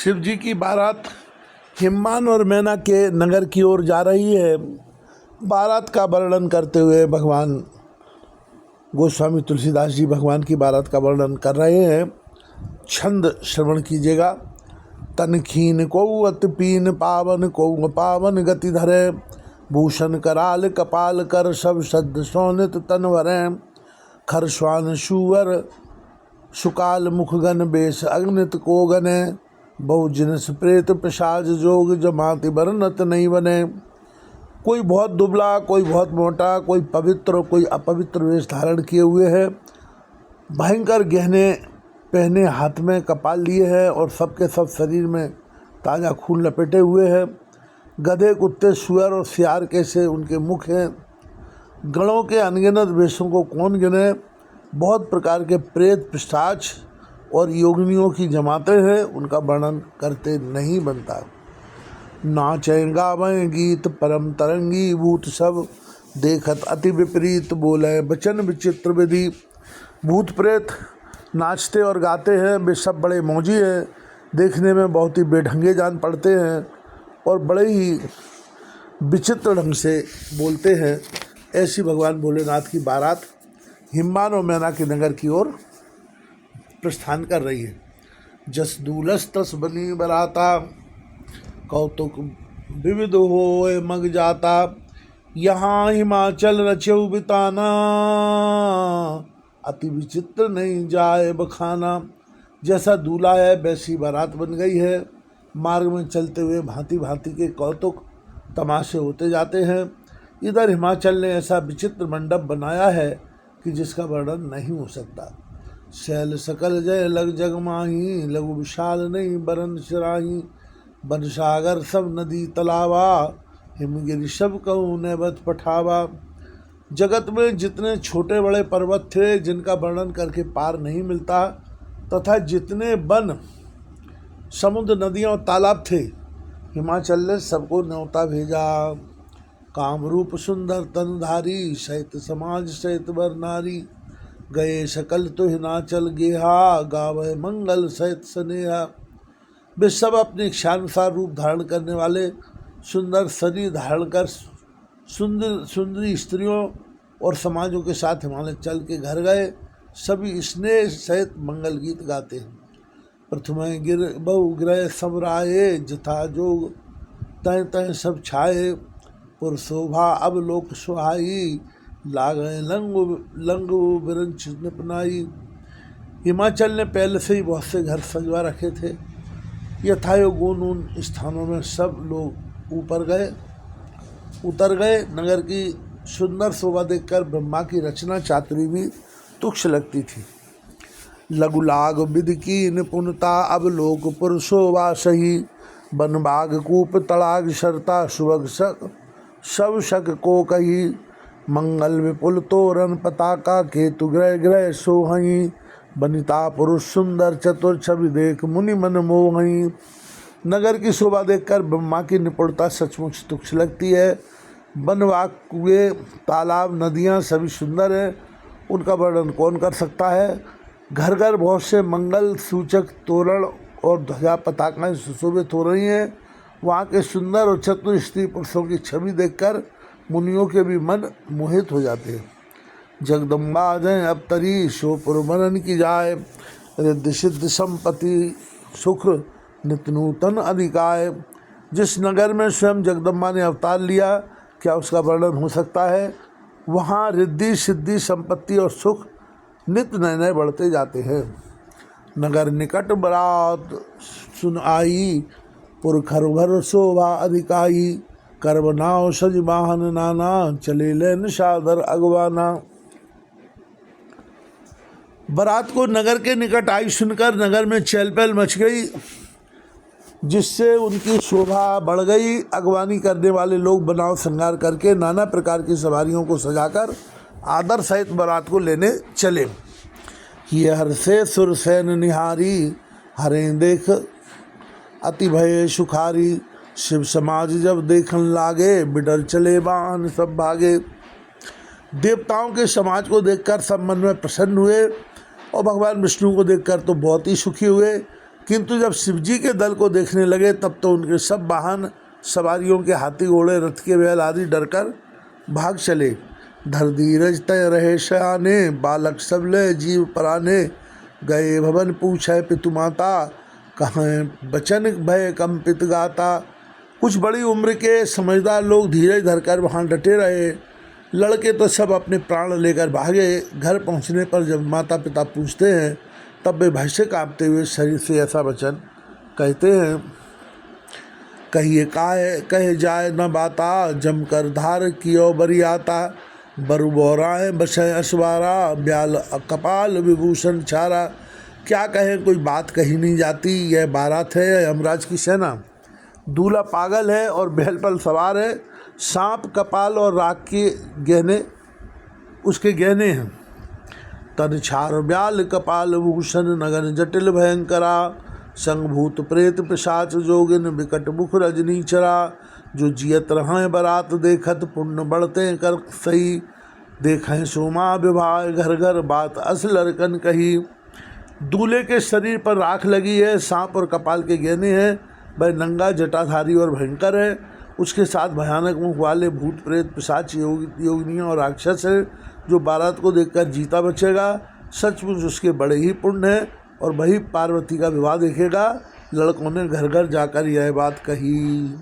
शिव जी की बारात हिम्मान और मैना के नगर की ओर जा रही है। बारात का वर्णन करते हुए भगवान गोस्वामी तुलसीदास जी भगवान की बारात का वर्णन कर रहे हैं। छंद श्रवण कीजिएगा। तन खीन को अति पीन पावन को पावन गति धरे, भूषण कराल कपाल कर सब सद सोनित तन भरे, खरश्वान शूवर सुकाल मुखगन बेश अग्नित को गने, बहु जिनस प्रेत पिशाच जोग जमाति बरनत नहीं बने। कोई बहुत दुबला, कोई बहुत मोटा, कोई पवित्र कोई अपवित्र वेश धारण किए हुए है, भयंकर गहने पहने हाथ में कपाल लिए है और सबके सब शरीर में ताज़ा खून लपेटे हुए है। गधे कुत्ते सुअर और सियार कैसे उनके मुख हैं। गणों के अनगिनत वेशों को कौन गिने। बहुत प्रकार के प्रेत पिशाच और योगिनियों की जमातें हैं, उनका वर्णन करते नहीं बनता। नाचें गावें गीत परम तरंगी भूत सब, देखत अति विपरीत बोले बचन विचित्र विधि। भूत प्रेत नाचते और गाते हैं, वे सब बड़े मौजी हैं, देखने में बहुत ही बेढंगे जान पड़ते हैं और बड़े ही विचित्र ढंग से बोलते हैं। ऐसी भगवान भोलेनाथ की बारात हिम्मान और मैना के नगर की ओर प्रस्थान कर रही है। जस दूलस तस बनी बराता, कौतुक विविध होए मग जाता। यहाँ हिमाचल रचऊ बिताना, अति विचित्र नहीं जाए बखाना। जैसा दूल्हा है वैसी बारात बन गई है। मार्ग में चलते हुए भांति भांति के कौतुक तमाशे होते जाते हैं। इधर हिमाचल ने ऐसा विचित्र मंडप बनाया है कि जिसका वर्णन नहीं हो सकता। शैल सकल जय लग जगमाही, लघु विशाल नहीं बरन सिराही। बन सागर सब नदी तलावा, हिमगिरि सब कहूँ नैबत पठावा। जगत में जितने छोटे बड़े पर्वत थे जिनका वर्णन करके पार नहीं मिलता, तथा जितने वन समुद्र नदियाँ और तालाब थे, हिमाचल ने सबको न्योता भेजा। कामरूप सुंदर तनधारी, सहित समाज सहित वर नारी। गए सकल तो हिमाचल गेहा, गावे मंगल सहित स्नेहा। वे सब अपने इच्छानुसार रूप धारण करने वाले सुंदर शरीर धारण कर सुंदरी स्त्रियों और समाजों के साथ हिमाचल के घर गए। सभी स्नेह सहित मंगल गीत गाते हैं। प्रथम गिर बहु ग्रह समराये, जथा जोग तय तय सब छाए। पुर शोभा अब लोक सुहाई, लागए लंगु बिरंच निपनाई। हिमाचल ने पहले से ही बहुत से घर सजवा रखे थे। यथायोगुण उन स्थानों में सब लोग उतर गए। नगर की सुंदर शोभा देखकर ब्रह्मा की रचना चातुरी भी तुच्छ लगती थी। लघु लाग विधि की निपुणता, अब लोक पुर शोभा सही। बन बाग कूप तड़ाग शरता, सुबह सब शक को कही। मंगल विपुल तोरण पताका, केतु ग्रह ग्रह सोहई। बनिता पुरुष सुंदर चतुर, छवि देख मुनि मन मोहई। नगर की शोभा देखकर ब्रह्मा की निपुणता सचमुच तुच्छ लगती है। बनवाक कुएं तालाब नदियाँ सभी सुंदर हैं, उनका वर्णन कौन कर सकता है। घर घर बहुत से मंगल सूचक तोरण और ध्वजा पताकाएँ सुशोभित हो रही हैं। वहाँ के सुंदर और चतुर स्त्री पुरुषों की छवि देखकर मुनियों के भी मन मोहित हो जाते हैं। जगदम्बा जय अब तरी, शोपुर मनन की जाए। रिद्धि सिद्धि संपत्ति सुख नित्य नूतन अधिकाय। जिस नगर में स्वयं जगदम्बा ने अवतार लिया, क्या उसका वर्णन हो सकता है। वहाँ रिद्धि सिद्धि संपत्ति और सुख नित्य नए नए बढ़ते जाते हैं। नगर निकट बरात सुन आई, पुरखर भर शोभा अधिकाई। करब नाव सज वाहन नाना, चले ले निशादर अगवाना। बारात को नगर के निकट आई सुनकर नगर में चहल पहल मच गई, जिससे उनकी शोभा बढ़ गई। अगवानी करने वाले लोग बनाव श्रृंगार करके नाना प्रकार की सवारियों को सजाकर आदर सहित बारात को लेने चले। ये हर से सुरसैन निहारी, हरे देख अति भय सुखारी। शिव समाज जब देखन लागे, बिडर चले बाण सब भागे। देवताओं के समाज को देखकर सब मन में प्रसन्न हुए और भगवान विष्णु को देखकर तो बहुत ही सुखी हुए। किंतु जब शिवजी के दल को देखने लगे तब तो उनके सब वाहन सवारियों के हाथी घोड़े रथ के बैल आदि डरकर भाग चले। धर धीरज तय रहे शयाने, बालक सब ले जीव पराने। गए भवन पूछे पितु माता, कहाँ बचन भय कंपित गाता। कुछ बड़ी उम्र के समझदार लोग धीरज धरकर वहाँ डटे रहे। लड़के तो सब अपने प्राण लेकर भागे। घर पहुँचने पर जब माता पिता पूछते हैं तब वे भय से काँपते हुए शरीर से ऐसा वचन कहते हैं। कहिए कहे जाए न बाता, जमकर धार कियो बरियाता। बरु बोराए बसय अश्वारा, ब्याल कपाल विभूषण छारा। क्या कहें, कोई बात कही नहीं जाती। यह बारात है या यमराज की सेना। दूल्हा पागल है और बैल पर सवार है। सांप कपाल और राख के गहने उसके गहने हैं। तन छार ब्याल कपाल भूषण, नगन जटिल भयंकरा। संग भूत प्रेत पिशाच जोगिन, विकट मुख रजनी चरा। जो जियत रहें बरात देखत, पुण्य बढ़ते कर सही। देखें सोमा विवाह घर घर, बात अस लड़कन कही। दूल्हे के शरीर पर राख लगी है, सांप और कपाल के गहने हैं। वह नंगा जटाधारी और भयंकर है। उसके साथ भयानक मुख वाले भूत प्रेत पिशाच योगिनियाँ और राक्षस है। जो बारात को देखकर जीता बचेगा, सचमुच उसके बड़े ही पुण्य है और वही पार्वती का विवाह देखेगा। लड़कों ने घर घर जाकर यह बात कही।